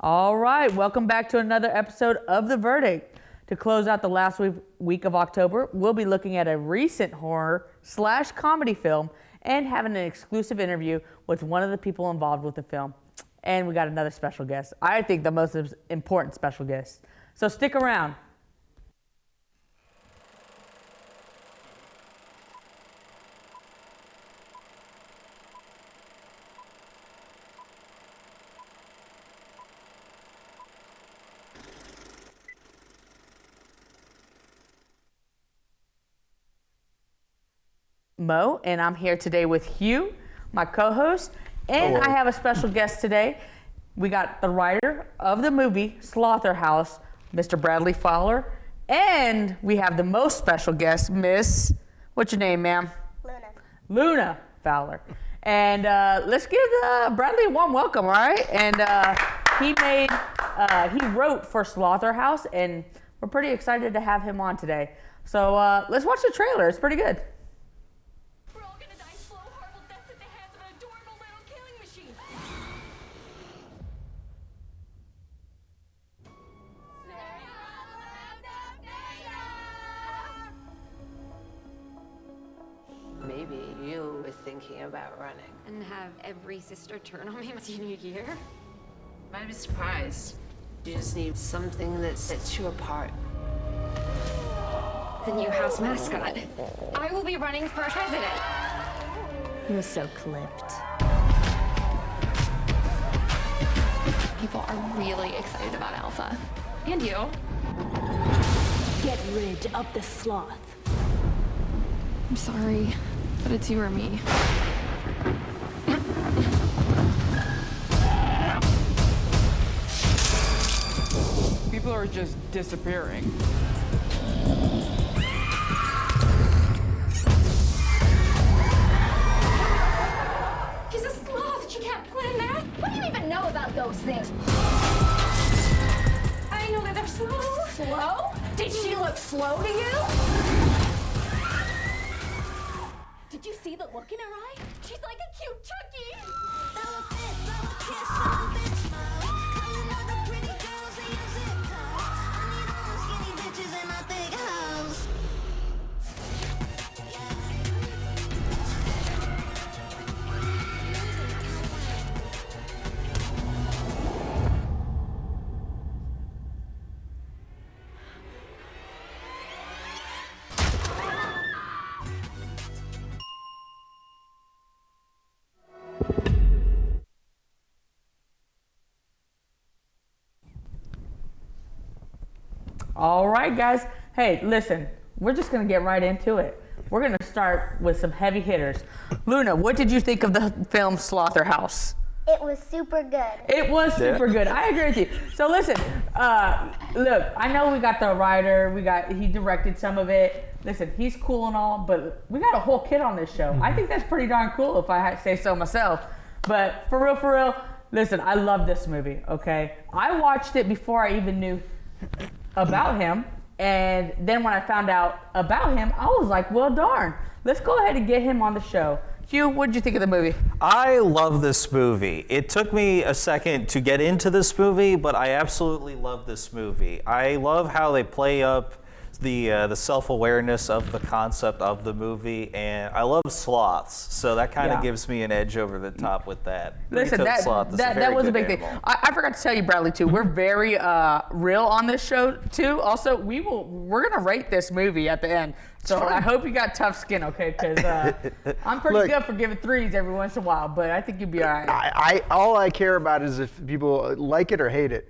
All right, welcome back to another episode of The Verdict. To close out the last week of October, we'll be looking at a recent horror/comedy film and having an exclusive interview with one of the people involved with the film. And we got another special guest. I think the most important special guest. So stick around. Mo, and I'm here today with Hugh, my co-host, and I have a special guest today. We got the writer of the movie Slaughterhouse, Mr. Bradley Fowler, and we have the most special guest, Miss, what's your name, ma'am? Luna Fowler. And let's give Bradley a warm welcome, all right? And he wrote for Slaughterhouse, and we're pretty excited to have him on today. So let's watch the trailer. It's pretty good. Maybe you were thinking about running. And have every sister turn on me my senior year? Might be surprised. You just need something that sets you apart. The new house mascot. I will be running for president. He was so clipped. People are really excited about Alpha. And you. Get rid of the sloth. I'm sorry, but it's you or me. People are just disappearing. She's a sloth. She can't plan that. What do you even know about those things? I know that they're slow. Slow? Did she look slow to you? Did you see the look in her eye? She's like a cute Chucky. All right, guys. Hey, listen, we're just going to get right into it. We're going to start with some heavy hitters. Luna, what did you think of the film Slaughterhouse? It was super good. It was super good. I agree with you. So listen, look, I know we got the writer, he directed some of it. Listen, he's cool and all, but we got a whole kid on this show. I think that's pretty darn cool if I say so myself. But for real, listen, I love this movie, okay? I watched it before I even knew about him, and then when I found out about him, I was like, well, darn, let's go ahead and get him on the show. Hugh, what did you think of the movie? I love this movie. It took me a second to get into this movie, but I absolutely love this movie. I love how they play up the self-awareness of the concept of the movie, and I love sloths, so that kind of gives me an edge over the top with that. Listen, that was a big thing. I forgot to tell you, Bradley, too. We're very real on this show, too. Also, we're gonna rate this movie at the end. So I hope you got tough skin, okay? Because I'm pretty good for giving threes every once in a while, but I think you'll be all right. All I care about is if people like it or hate it.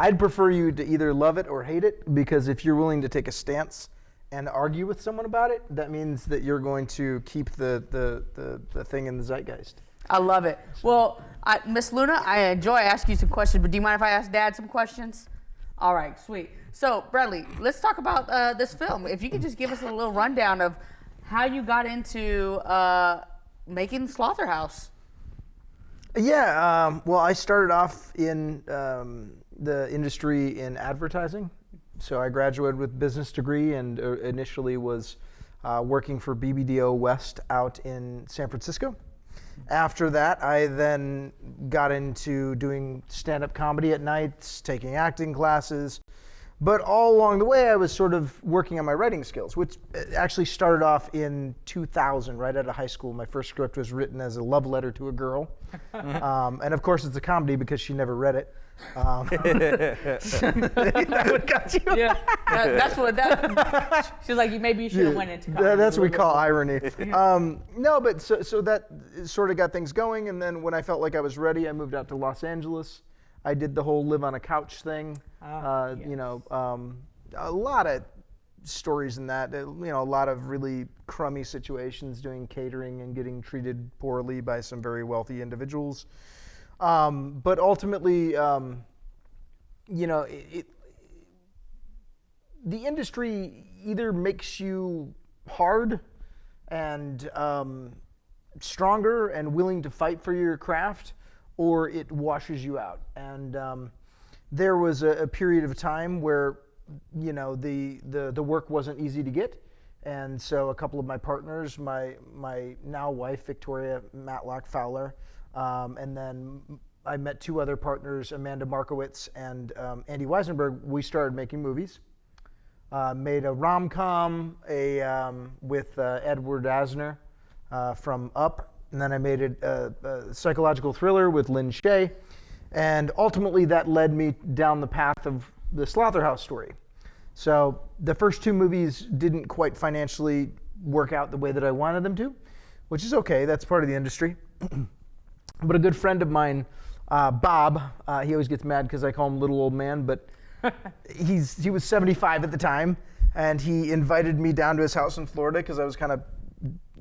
I'd prefer you to either love it or hate it, because if you're willing to take a stance and argue with someone about it, that means that you're going to keep the thing in the zeitgeist. I love it. Well, Miss Luna, I enjoy asking you some questions, but do you mind if I ask Dad some questions? All right, sweet. So, Bradley, let's talk about this film. If you could just give us a little rundown of how you got into making Slaughterhouse. Yeah, well, I started off in the industry in advertising. So I graduated with a business degree and initially was working for BBDO West out in San Francisco. After that, I then got into doing stand-up comedy at nights, taking acting classes. But all along the way, I was sort of working on my writing skills, which actually started off in 2000, right out of high school. My first script was written as a love letter to a girl. And of course, it's a comedy because she never read it. That would got you. Yeah, that's what that. She's like, maybe you should have went into comedy. That's what we call irony. No, but so that sort of got things going. And then when I felt like I was ready, I moved out to Los Angeles. I did the whole live on a couch thing. Yes. You know, a lot of stories in that. You know, a lot of really crummy situations doing catering and getting treated poorly by some very wealthy individuals. But ultimately, you know, the industry either makes you hard and stronger and willing to fight for your craft, or it washes you out. And there was a period of time where, you know, the work wasn't easy to get. And so a couple of my partners, my now wife, Victoria Matlock Fowler, and then I met two other partners, Amanda Markowitz and Andy Weisenberg. We started making movies. Made a rom-com with Edward Asner from Up. And then I made a psychological thriller with Lynn Shay. And ultimately that led me down the path of the Slotherhouse story. So the first two movies didn't quite financially work out the way that I wanted them to, which is okay, that's part of the industry. But a good friend of mine, Bob, he always gets mad because I call him little old man, but he was 75 at the time, and he invited me down to his house in Florida because I was kind of,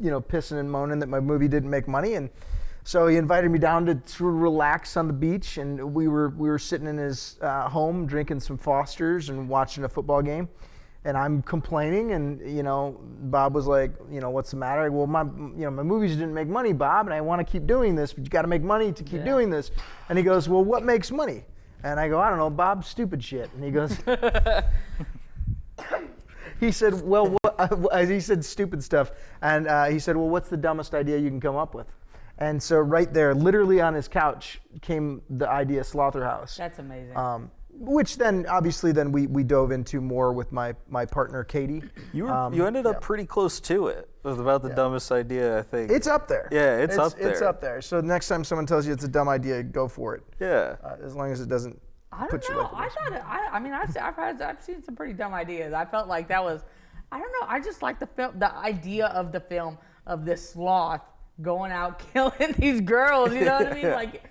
you know, pissing and moaning that my movie didn't make money. And so he invited me down to sort of relax on the beach, and we were sitting in his home drinking some Fosters and watching a football game. And I'm complaining, and you know, Bob was like, you know, what's the matter? Well, my movies didn't make money, Bob, and I want to keep doing this, but you got to make money to keep doing this. And he goes, well, what makes money? And I go, I don't know, Bob, stupid shit. And he goes, he said, well, he said stupid stuff, and he said, well, what's the dumbest idea you can come up with? And so right there, literally on his couch, came the idea Slotherhouse. That's amazing. Which then, obviously, then we dove into more with my partner, Katie. You ended up pretty close to it. It was about the dumbest idea, I think. It's up there. Yeah, it's up there. It's up there. So next time someone tells you it's a dumb idea, go for it. Yeah. As long as it doesn't put you like I thought it, I mean, I've seen some pretty dumb ideas. I felt like that was, I don't know, I just like the idea of the film of this sloth going out killing these girls, you know what I mean? Like,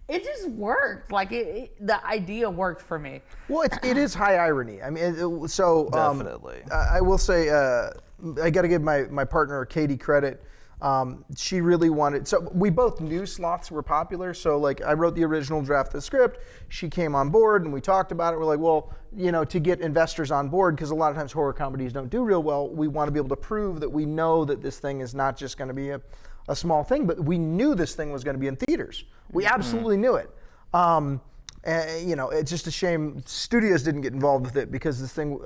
it just worked. Like, the idea worked for me. Well, it is high irony. I mean, Definitely. I will say, I got to give my partner Katie credit. She really wanted. So we both knew sloths were popular. So like, I wrote the original draft of the script. She came on board, and we talked about it. We're like, well, you know, to get investors on board, because a lot of times horror comedies don't do real well. We want to be able to prove that we know that this thing is not just going to be a small thing, but we knew this thing was going to be in theaters. We absolutely knew it. And, you know, it's just a shame studios didn't get involved with it, because this thing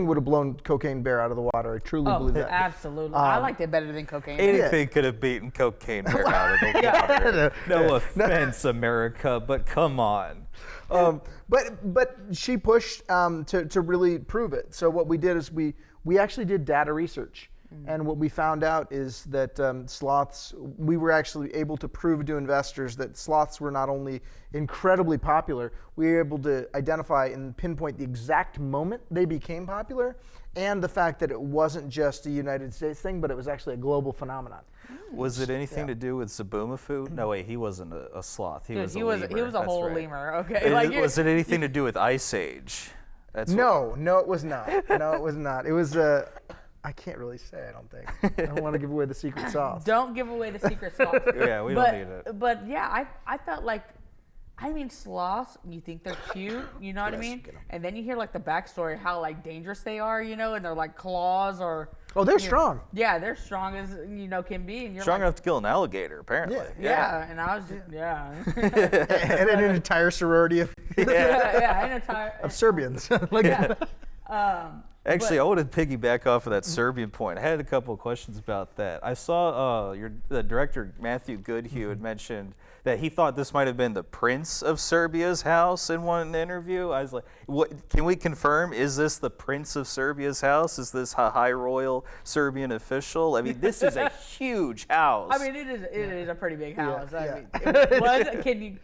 would have blown Cocaine Bear out of the water. I truly believe that. Absolutely. I liked it better than Cocaine Bear. Anything could have beaten Cocaine Bear out of the water. No offense, America, but come on. But she pushed to really prove it. So what we did is we actually did data research. And what we found out is that sloths, we were actually able to prove to investors that sloths were not only incredibly popular, we were able to identify and pinpoint the exact moment they became popular, and the fact that it wasn't just a United States thing, but it was actually a global phenomenon. Was it anything to do with Zaboomafoo? No, wait, he wasn't a sloth. He was a He lemur. was a whole lemur. Okay. Was it anything to do with Ice Age? No, it was not. No, it was not. It was I can't really say, I don't think. I don't want to give away the secret sauce. Don't give away the secret sauce. Yeah, we don't need it. But yeah, I felt like, I mean, sloths, you think they're cute, you know what I mean? And then you hear like the backstory, how like dangerous they are, you know, and they're like claws or. Oh, they're strong. Yeah, they're strong as, you know, can be. And you're strong like, enough to kill an alligator, apparently. Yeah, and I was just, And an entire sorority of an entire. of Serbians. Actually, I want to piggyback off of that Serbian point. I had a couple of questions about that. I saw the director, Matthew Goodhue, had mentioned that he thought this might have been the Prince of Serbia's house in one interview. I was like, "What? Can we confirm? Is this the Prince of Serbia's house? Is this a high royal Serbian official? I mean, this is a huge house." I mean, it is a pretty big house. Yeah. I mean, can you?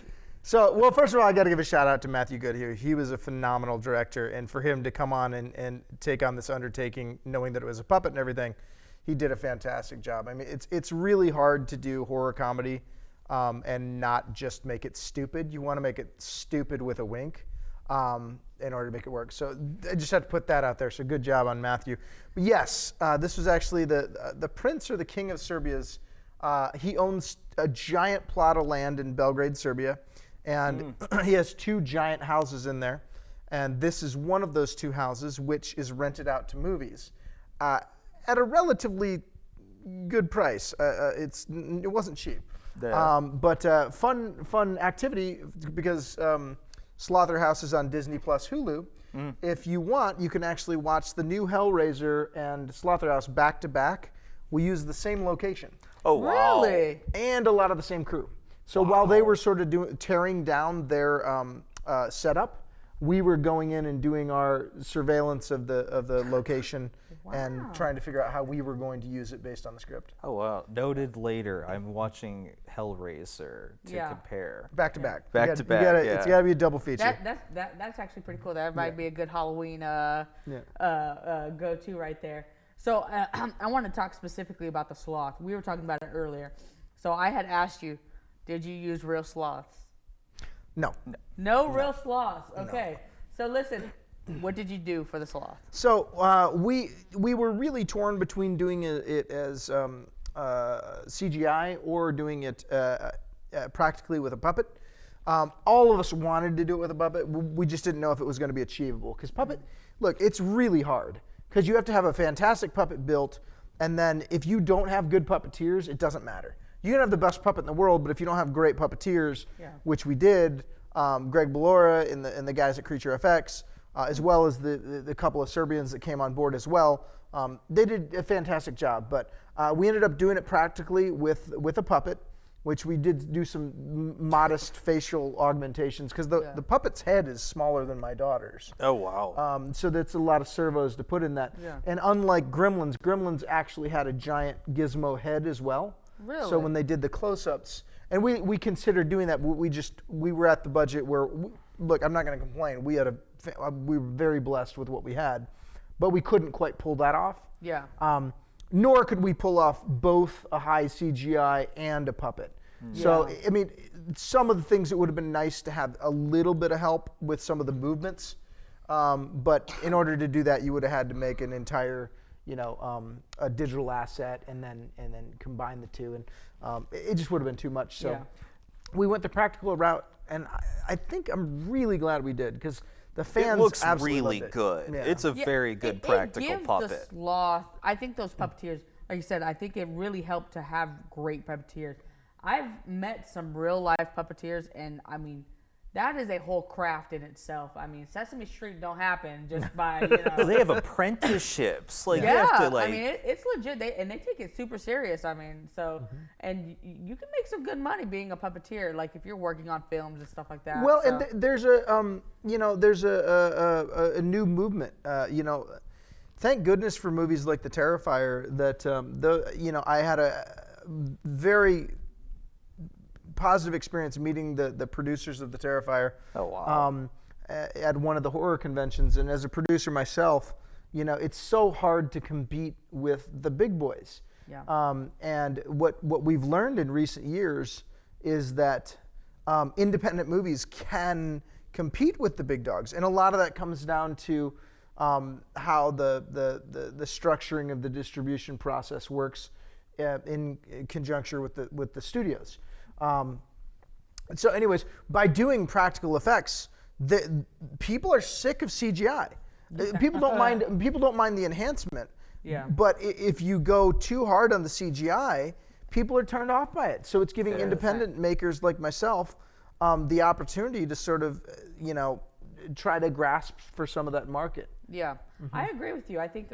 So, well, first of all, I got to give a shout out to Matthew Goodhue. He was a phenomenal director, and for him to come on and take on this undertaking, knowing that it was a puppet and everything, he did a fantastic job. I mean, it's really hard to do horror comedy and not just make it stupid. You want to make it stupid with a wink in order to make it work. So I just had to put that out there. So good job on Matthew. But yes, this was actually the Prince or the King of Serbia's. He owns a giant plot of land in Belgrade, Serbia. And he has 2 giant houses in there. And this is one of those 2 houses, which is rented out to movies at a relatively good price. It wasn't cheap. Yeah. But fun activity because Slaughterhouse is on Disney Plus Hulu. If you want, you can actually watch the new Hellraiser and Slaughterhouse back to back. We use the same location. Oh, wow. Really? And a lot of the same crew. So while they were sort of tearing down their setup, we were going in and doing our surveillance of the location and trying to figure out how we were going to use it based on the script. Oh, wow. Noted later, I'm watching Hellraiser to compare. Back to back. Back to back, yeah. It's got to be a double feature. That's actually pretty cool. That might be a good Halloween go-to right there. So I want to talk specifically about the sloth. We were talking about it earlier. So I had asked you, did you use real sloths? No. No real sloths. Okay. So listen, what did you do for the sloth? So we were really torn between doing it as CGI or doing it practically with a puppet. All of us wanted to do it with a puppet. We just didn't know if it was going to be achievable. Because puppet, look, it's really hard. Because you have to have a fantastic puppet built, and then if you don't have good puppeteers, it doesn't matter. You can have the best puppet in the world, but if you don't have great puppeteers, which we did, Greg Belora and the guys at Creature FX, as well as the couple of Serbians that came on board as well, they did a fantastic job. But we ended up doing it practically with a puppet, which we did do some modest facial augmentations because the puppet's head is smaller than my daughter's. Oh, wow. So that's a lot of servos to put in that. Yeah. And unlike Gremlins actually had a giant gizmo head as well. Really? So when they did the close-ups, and we considered doing that, we were at the budget where, look, I'm not going to complain. We were very blessed with what we had, but we couldn't quite pull that off. Yeah. Nor could we pull off both a high CGI and a puppet. So, I mean, some of the things it would have been nice to have a little bit of help with some of the movements, but in order to do that, you would have had to make an entire, a digital asset and then combine the two, and it just would have been too much. So, we went the practical route, and I think I'm really glad we did because the fans it looks absolutely really loved it. good. Yeah. It's a very good practical it gives puppet. The sloth, I think those puppeteers, like you said, I think it really helped to have great puppeteers. I've met some real life puppeteers, and I mean, that is a whole craft in itself. I mean, Sesame Street don't happen just by, They have apprenticeships. Like, yeah, you have to, I mean, it's legit. They take it super serious. I mean, so, and you can make some good money being a puppeteer, like if you're working on films and stuff like that. Well, so. and there's a new movement. Thank goodness for movies like The Terrifier that I had a very positive experience meeting the producers of The Terrifier. Oh, wow. At one of the horror conventions, and as a producer myself, it's so hard to compete with the big boys. Yeah. And what we've learned in recent years is that independent movies can compete with the big dogs, and a lot of that comes down to how the structuring of the distribution process works in conjunction with the studios. So anyways, by doing practical effects, people are sick of CGI. People don't mind the enhancement. Yeah. But if you go too hard on the CGI, people are turned off by it. So it's giving independent makers like myself the opportunity to sort of, try to grasp for some of that market. Yeah, I agree with you. I think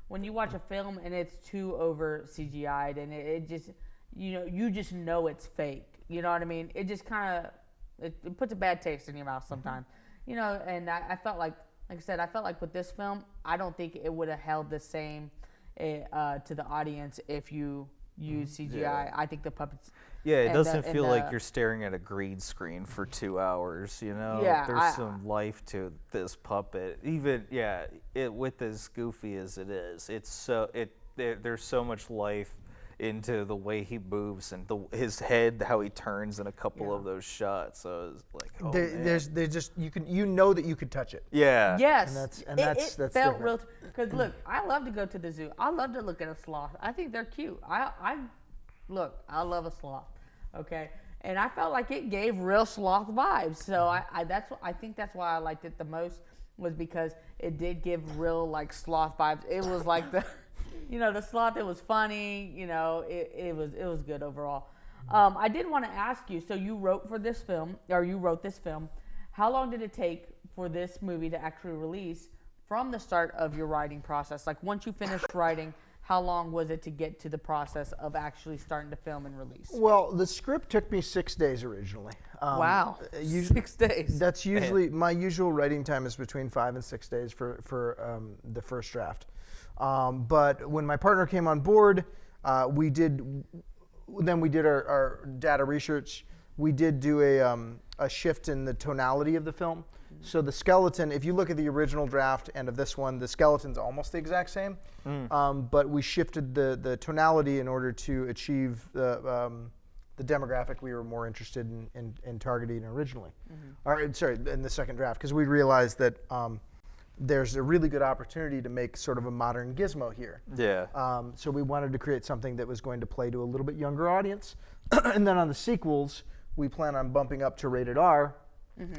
when you watch a film and it's too over CGI'd and it just, you just know it's fake. You know what I mean? It just kind of, it puts a bad taste in your mouth sometimes. And I felt like I said, I felt like with this film, I don't think it would have held the same to the audience if you use CGI. Yeah. I think the puppets. Yeah, it doesn't feel like you're staring at a green screen for 2 hours, Yeah, There's some life to this puppet. Even, it with as goofy as it is, there's so much life into the way he moves and his head, how he turns in a couple of those shots. So it's like, oh, man. They just, you know that you could touch it. Yeah. Yes. And that's it felt different. real. Because look, I love to go to the zoo. I love to look at a sloth. I think they're cute. I love a sloth. Okay. And I felt like it gave real sloth vibes. So I think that's why I liked it the most, was because it did give real like sloth vibes. It was like the the sloth, it was funny, it was good overall. I did want to ask you, so you wrote this film. How long did it take for this movie to actually release from the start of your writing process? Like once you finished writing, how long was it to get to the process of actually starting to film and release? Well, the script took me 6 days originally. Wow, 6 days. That's usually, my usual writing time is between 5 and 6 days for the first draft. But when my partner came on board, we did our data research. We did do a shift in the tonality of the film. So the skeleton, if you look at the original draft and of this one, the skeleton's almost the exact same. But we shifted the tonality in order to achieve the demographic we were more interested in targeting originally. In the second draft, because we realized that there's a really good opportunity to make sort of a modern Gizmo here. Yeah. So we wanted to create something that was going to play to a little bit younger audience. And then on the sequels, we plan on bumping up to rated R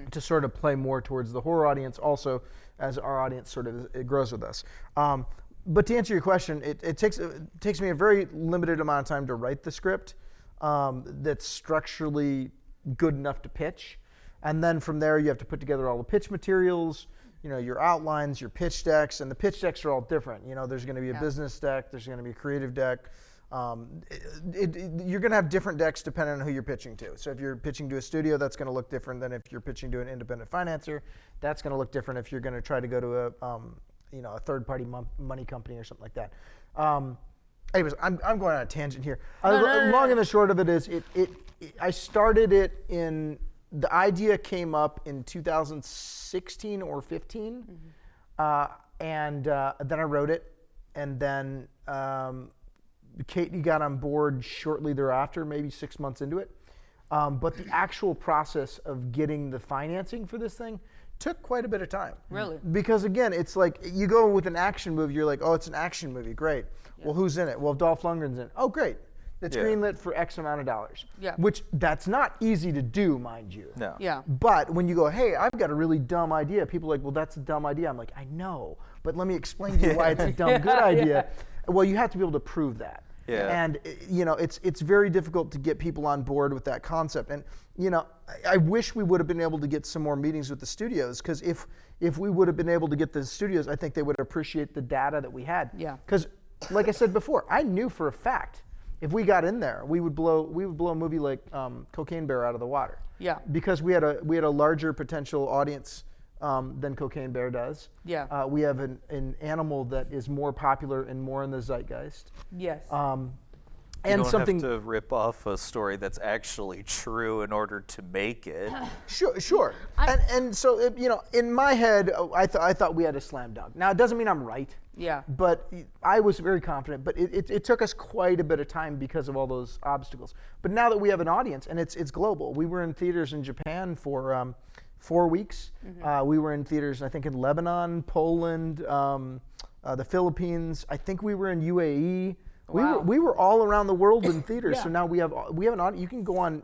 to sort of play more towards the horror audience also, as our audience sort of it grows with us. But to answer your question, it takes me a very limited amount of time to write the script that's structurally good enough to pitch. And then from there, you have to put together all the pitch materials, your outlines, your pitch decks, and the pitch decks are all different. There's going to be a business deck, there's going to be a creative deck. You're going to have different decks depending on who you're pitching to. So if you're pitching to a studio, that's going to look different than if you're pitching to an independent financier. That's going to look different if you're going to try to go to a third-party money company or something like that. Anyways, I'm going on a tangent here. Long and the short of it is, I started it in. The idea came up in 2016 or 15, and then I wrote it, and then Katie got on board shortly thereafter, maybe 6 months into it. But the actual process of getting the financing for this thing took quite a bit of time. Really? Because again, it's like you go with an action movie, you're like, oh, it's an action movie, great. Yeah. Well, who's in it? Well, Dolph Lundgren's in it. Oh, great. It's greenlit for X amount of dollars. Yeah. Which that's not easy to do, mind you. No. Yeah. But when you go, hey, I've got a really dumb idea, people are like, well, that's a dumb idea. I'm like, I know, but let me explain to you why it's a dumb good idea. Well, you have to be able to prove that. Yeah. And it's very difficult to get people on board with that concept. And I wish we would have been able to get some more meetings with the studios, because if we would have been able to get the studios, I think they would appreciate the data that we had. Yeah. Because like I said before, I knew for a fact if we got in there, we would blow a movie like Cocaine Bear out of the water. Yeah. Because we had a larger potential audience than Cocaine Bear does. Yeah. We have an animal that is more popular and more in the zeitgeist. Yes. You don't have to rip off a story that's actually true in order to make it. Sure. And so in my head, I thought we had a slam dunk. Now it doesn't mean I'm right. Yeah. But I was very confident. But it took us quite a bit of time because of all those obstacles. But now that we have an audience, and it's global. We were in theaters in Japan for 4 weeks. We were in theaters, I think, in Lebanon, Poland, the Philippines. I think we were in UAE. Wow. We were all around the world in theaters. Yeah. So now we have an audience. You can go on,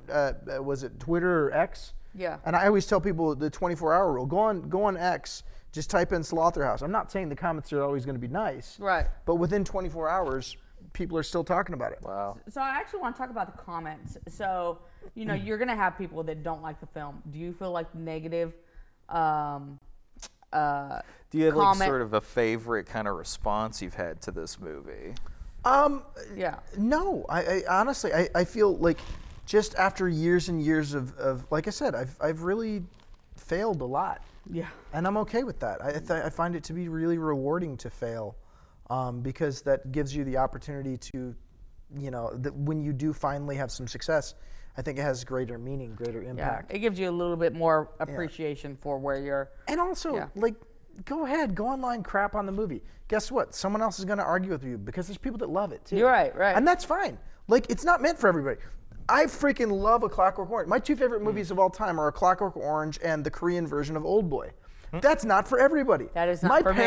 was it Twitter or X? Yeah. And I always tell people the 24-hour rule. Go on X. Just type in Slaughterhouse. I'm not saying the comments are always going to be nice. Right. But within 24 hours, people are still talking about it. Wow. So I actually want to talk about the comments. So, you're going to have people that don't like the film. Do you feel like negative Do you have like comment. sort of a favorite kind of response you've had to this movie? Yeah. No, I honestly, I feel like just after years and years of like I said, I've really failed a lot. Yeah. And I'm okay with that. I find it to be really rewarding to fail, because that gives you the opportunity to, when you do finally have some success, I think it has greater meaning, greater impact. It gives you a little bit more appreciation for where you're. And also, like, go ahead, go online, crap on the movie. Guess what? Someone else is going to argue with you because there's people that love it too. You're right, right. And that's fine. Like, it's not meant for everybody. I freaking love A Clockwork Orange. My two favorite movies of all time are A Clockwork Orange and the Korean version of Old Boy. That's not for everybody. That is not for me.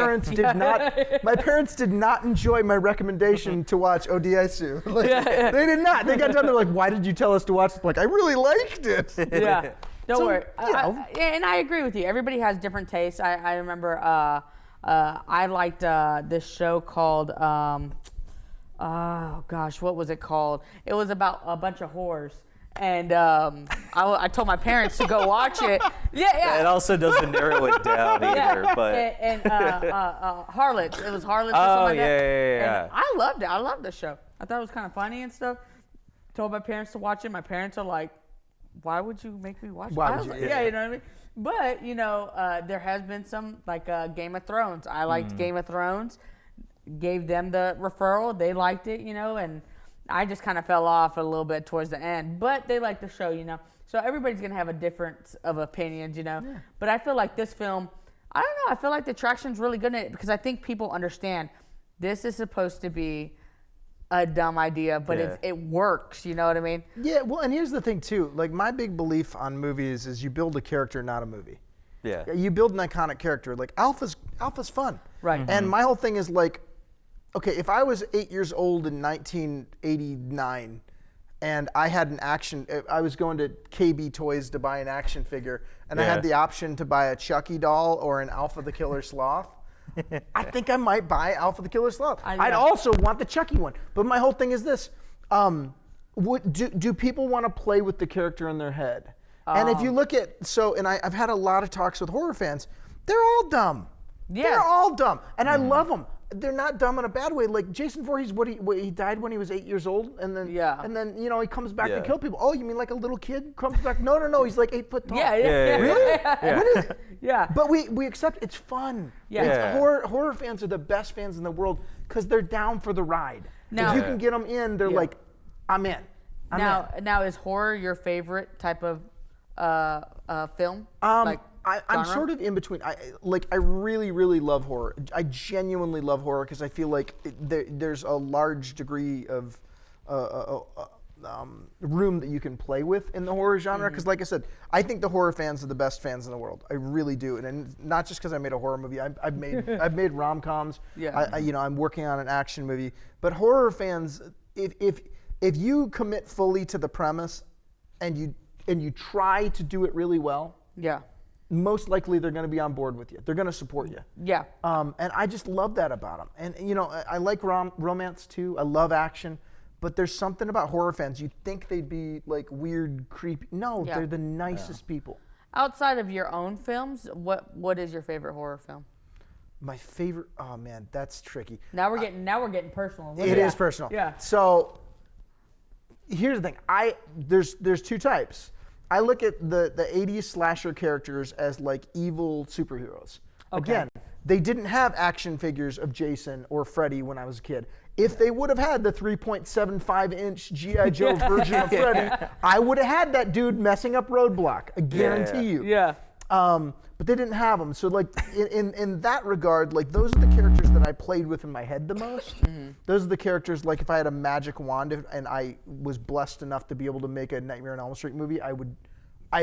My parents did not enjoy my recommendation to watch APSU. They did not. They got done. They're like, "Why did you tell us to watch it?" Like, I really liked it. Yeah. Don't So, worry. and I agree with you. Everybody has different tastes. I remember I liked this show called oh gosh, what was it called? It was about a bunch of whores. And I told my parents to go watch it. Yeah. It also doesn't narrow it down either. But and Harlots. It was Harlots or something like that. yeah. And I loved it. I loved the show. I thought it was kind of funny and stuff. Told my parents to watch it. My parents are like, "Why would you make me watch it?" Why I would was you? like, Yeah. you know what I mean? But there has been some like Game of Thrones. I liked Game of Thrones. Gave them the referral. They liked it, and I just kind of fell off a little bit towards the end. But they liked the show, So everybody's gonna have a difference of opinions, Yeah. But I feel like this film, I don't know. I feel like the traction's really good in it because I think people understand this is supposed to be a dumb idea, but it works. You know what I mean? Yeah. Well, and here's the thing too. Like, my big belief on movies is you build a character, not a movie. yeah. You build an iconic character. Like, Alpha's fun. Right. And my whole thing is like, okay, if I was 8 years old in 1989 and I had I was going to KB Toys to buy an action figure and I had the option to buy a Chucky doll or an Alpha the Killer Sloth, I think I might buy Alpha the Killer Sloth. I'd also want the Chucky one. But my whole thing is this, do people want to play with the character in their head? And if you look at, I've had a lot of talks with horror fans, they're all dumb. Yeah. They're all dumb. And I love them. They're not dumb in a bad way. Like Jason Voorhees, he died when he was 8 years old, and then he comes back to kill people. Oh, you mean like a little kid comes back? No, he's like 8 foot tall. Yeah. Really? Yeah. What is it? Yeah. But we accept it's fun. Yeah. Horror fans are the best fans in the world because they're down for the ride. Now- if you can get them in, they're like, I'm in. I'm in. Now, is horror your favorite type of film? I'm genre? sort of in between. I really, really love horror. I genuinely love horror because I feel like there's a large degree of room that you can play with in the horror genre. Because, like I said, I think the horror fans are the best fans in the world. I really do, and not just because I made a horror movie. I've made rom-coms. Yeah. I'm working on an action movie. But horror fans, if you commit fully to the premise, and you try to do it really well. Yeah. Most likely they're going to be on board with you. They're going to support you. Yeah. And I just love that about them. And, I like romance too. I love action. But there's something about horror fans. You'd think they'd be like weird, creepy. No, they're the nicest people. Outside of your own films, what is your favorite horror film? My favorite, oh man, that's tricky. Now we're getting personal. It is personal. Yeah. So here's the thing. There's two types. I look at the 80s slasher characters as like evil superheroes. Okay. Again, they didn't have action figures of Jason or Freddy when I was a kid. If they would have had the 3.75-inch G.I. Joe version of Freddy, I would have had that dude messing up Roadblock. I guarantee you. Yeah. But they didn't have them. So like in that regard, like those are the characters that I played with in my head the most. Those are the characters, like if I had a magic wand and I was blessed enough to be able to make a Nightmare on Elm Street movie, I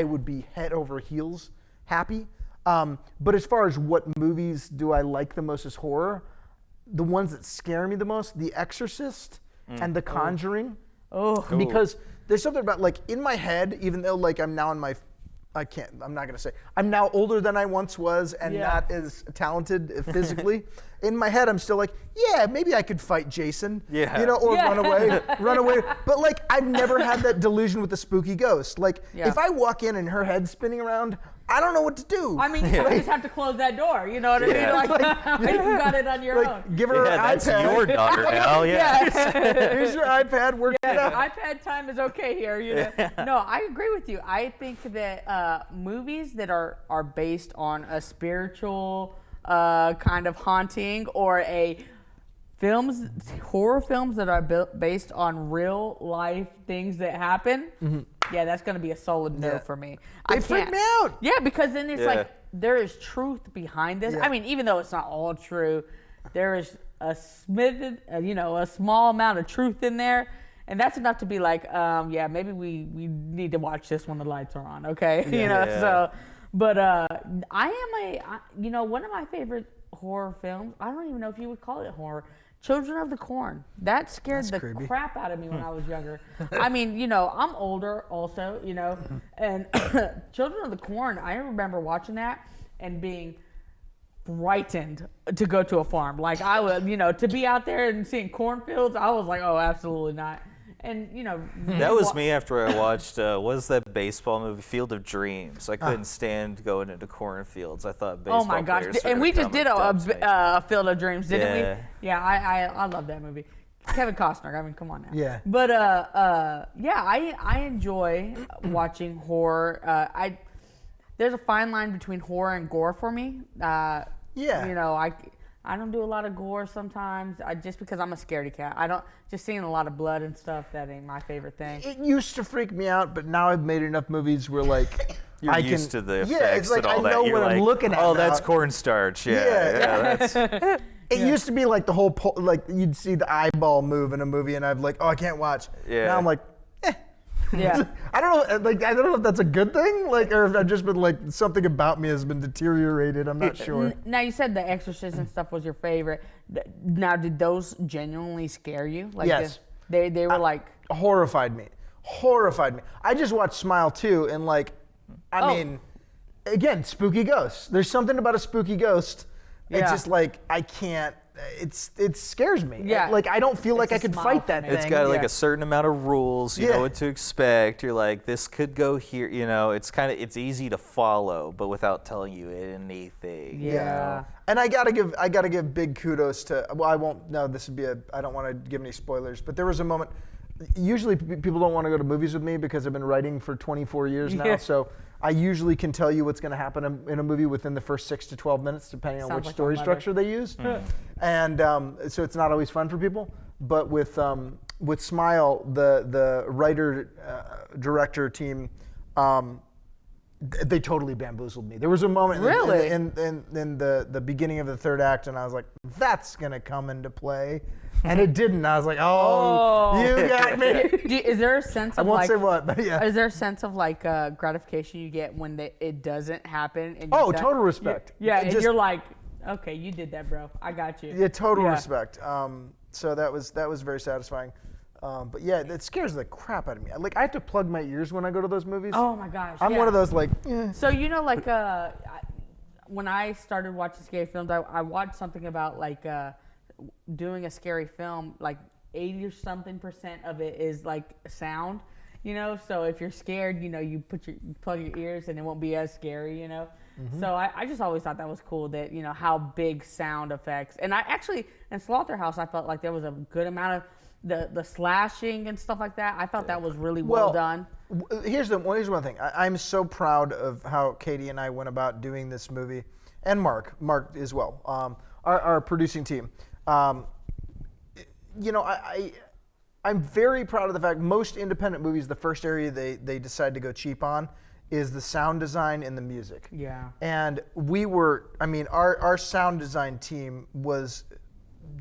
would be head over heels happy. But as far as what movies do I like the most as horror, the ones that scare me the most, The Exorcist and The Conjuring. Because there's something about like in my head, even though like I'm now in my I'm not going to say. I'm now older than I once was and not as talented physically. In my head, I'm still like, yeah, maybe I could fight Jason. Yeah. Or run away. But like, I've never had that delusion with the spooky ghost. Like, if I walk in and her head's spinning around, I don't know what to do. I mean, you just have to close that door. You know what I mean? Like, you got it on your own. Give her an that's iPad. your daughter now. Yeah. Here's your iPad. Work it out. iPad time is okay here. You know? No, I agree with you. I think that movies that are based on a spiritual kind of haunting or horror films that are based on real life things that happen. Yeah, that's going to be a solid no for me. They freak me out. Yeah, because then it's like there is truth behind this. I mean, even though it's not all true, there is a small amount of truth in there, and that's enough to be like, yeah, maybe we need to watch this when the lights are on, okay? So, but one of my favorite horror films, I don't even know if you would call it horror, Children of the Corn. That scared the crap out of me when I was younger. I mean, I'm older also, and Children of the Corn, I remember watching that and being frightened to go to a farm. Like I was, to be out there and seeing cornfields, I was like, oh, absolutely not. And that was me after I watched what was that baseball movie, Field of Dreams. I couldn't stand going into cornfields. I thought baseball. Oh my gosh! And we just did a Field of Dreams, didn't we? Yeah, I love that movie. Kevin Costner. I mean, come on now. Yeah. But I enjoy watching horror. There's a fine line between horror and gore for me. I don't do a lot of gore sometimes, just because I'm a scaredy cat. Just seeing a lot of blood and stuff, that ain't my favorite thing. It used to freak me out, but now I've made enough movies where like you're used to the effects it's like and all I that. know You're what like, I'm looking at. Oh, now. that's cornstarch. Yeah. That's. It used to be like the whole like you'd see the eyeball move in a movie, and I'd like, oh, I can't watch. Yeah. Now I'm like, Yeah. I don't know. Like I don't know if that's a good thing. Like, or if I've just been like something about me has been deteriorated. I'm not sure. Now you said The Exorcist and stuff was your favorite. Now, did those genuinely scare you? Like Yes. They were like horrified me. I just watched Smile 2, and like, I mean, again, spooky ghosts. There's something about a spooky ghost. It's just like I can't. It scares me. Yeah. Like I don't feel like I could fight that thing. It's got like a certain amount of rules. You know what to expect. You're like, this could go here. It's easy to follow, but without telling you anything. Yeah. And I gotta give big kudos to. Well, I won't. No, this would be I don't want to give any spoilers, but there was a moment. Usually people don't want to go to movies with me because I've been writing for 24 years now. Yeah. So I usually can tell you what's going to happen in a movie within the first 6 to 12 minutes, depending on which story structure they use. And so it's not always fun for people. But with Smile, the writer director team, they totally bamboozled me. There was a moment in the beginning of the third act, and I was like, that's going to come into play. And it didn't. I was like, oh, you got me. Is there a sense of I won't say what, but yeah. Is there a sense of like gratification you get when it doesn't happen? And Total respect. And you're like, okay, you did that, bro. I got you. Yeah, total respect. So that was very satisfying. But yeah, it scares the crap out of me. Like I have to plug my ears when I go to those movies. Oh my gosh. I'm one of those like. So like when I started watching scary films, I watched something about like. Doing a scary film, like 80% of it is like sound, so if you're scared, you plug your ears and it won't be as scary, So I just always thought that was cool that how big sound effects, and I actually in Slaughterhouse I felt like there was a good amount of the slashing and stuff like that. I thought that was really well done. Here's one thing. I'm so proud of how Katie and I went about doing this movie, and Mark as well, our producing team. I'm very proud of the fact most independent movies, the first area they decide to go cheap on is the sound design and the music. Yeah. And our sound design team was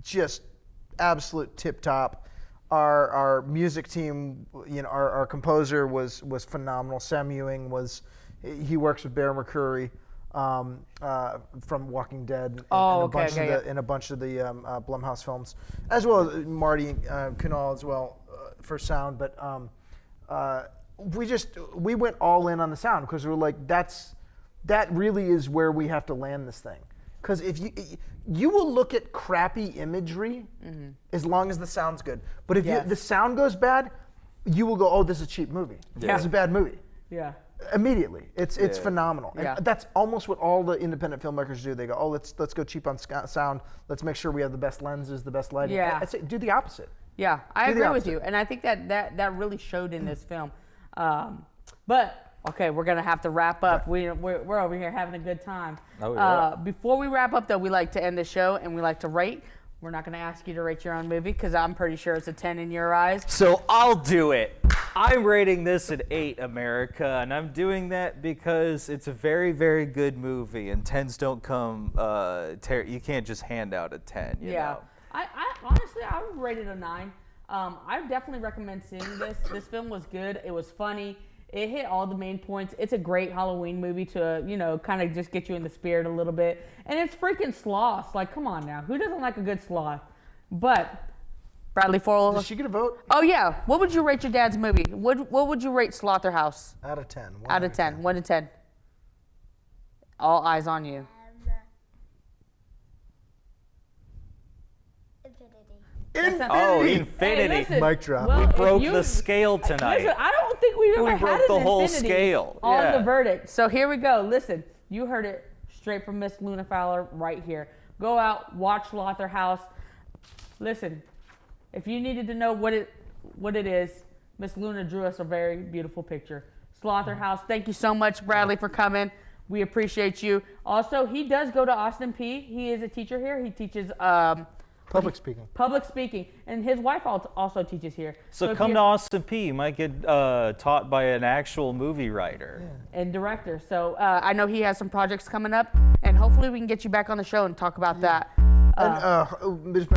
just absolute tip top. Our music team, our composer was phenomenal. Sam Ewing he works with Bear McCreary. From Walking Dead in a bunch of the Blumhouse films, as well as Marty Kunal as well for sound. But we went all in on the sound because we're like, that really is where we have to land this thing. Because if you will look at crappy imagery as long as the sound's good, but if the sound goes bad, you will go, oh, this is a cheap movie. Yeah. This is a bad movie. Yeah. Immediately, it's phenomenal, and Yeah. that's almost what all the independent filmmakers do. They go, "Oh, let's go cheap on sound. Let's make sure we have the best lenses, the best lighting." Yeah. I say do the opposite. Yeah, I Do the agree with opposite. you, and I think that really showed in this film. But okay, we're gonna have to wrap up. We're over here having a good time. Oh, yeah. Before we wrap up, though, we like to end the show and we like to rate. We're not gonna ask you to rate your own movie because I'm pretty sure it's a 10 in your eyes. So I'll do it. I'm rating this an 8, America, and I'm doing that because it's a very, very good movie, and 10s don't come. You can't just hand out a 10. You know? I honestly I would rate it a 9. I definitely recommend seeing this. This film was good. It was funny. It hit all the main points. It's a great Halloween movie to, kind of just get you in the spirit a little bit. And it's freaking sloths. Like, come on now. Who doesn't like a good sloth? But Bradley Forrell. Is she gonna vote? Oh yeah. What would you rate your dad's movie? What would you rate Slaughterhouse? Out of 10. Out of 10. 1 to 10. All eyes on you. Infinity. Oh, Hey, Infinity. listen, Mic drop. well, We if broke you- the scale tonight. Listen, I don't think we've ever We had broke the an whole infinity scale. on Yeah. the verdict. So here we go. Listen, you heard it straight from Miss Luna Fowler right here. Go out, watch Slaughterhouse. Listen, if you needed to know what it is, Miss Luna drew us a very beautiful picture. Slaughterhouse. Thank you so much, Bradley, for coming. We appreciate you. Also, he does go to Austin Peay. He is a teacher here. He teaches Public speaking. public speaking, and his wife also teaches here. So if come you- to Austin Peay. You might get taught by an actual movie writer. and director. So I know he has some projects coming up, and hopefully we can get you back on the show and talk about that. And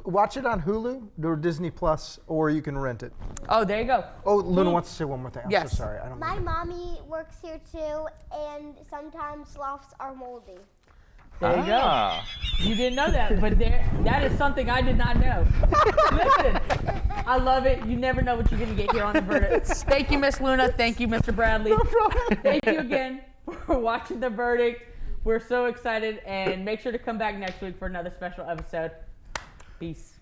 watch it on Hulu or Disney Plus, or you can rent it. Oh, there you go. Oh, Luna wants to say one more thing. I'm Yes. so sorry. I don't. My mommy works here too, and sometimes sloths are moldy. There you go. Ah. You didn't know that, but that is something I did not know. Listen, I love it. You never know what you're going to get here on The Verdict. Thank you, Miss Luna. Thank you, Mr. Bradley. No problem. Thank you again for watching The Verdict. We're so excited, and make sure to come back next week for another special episode. Peace.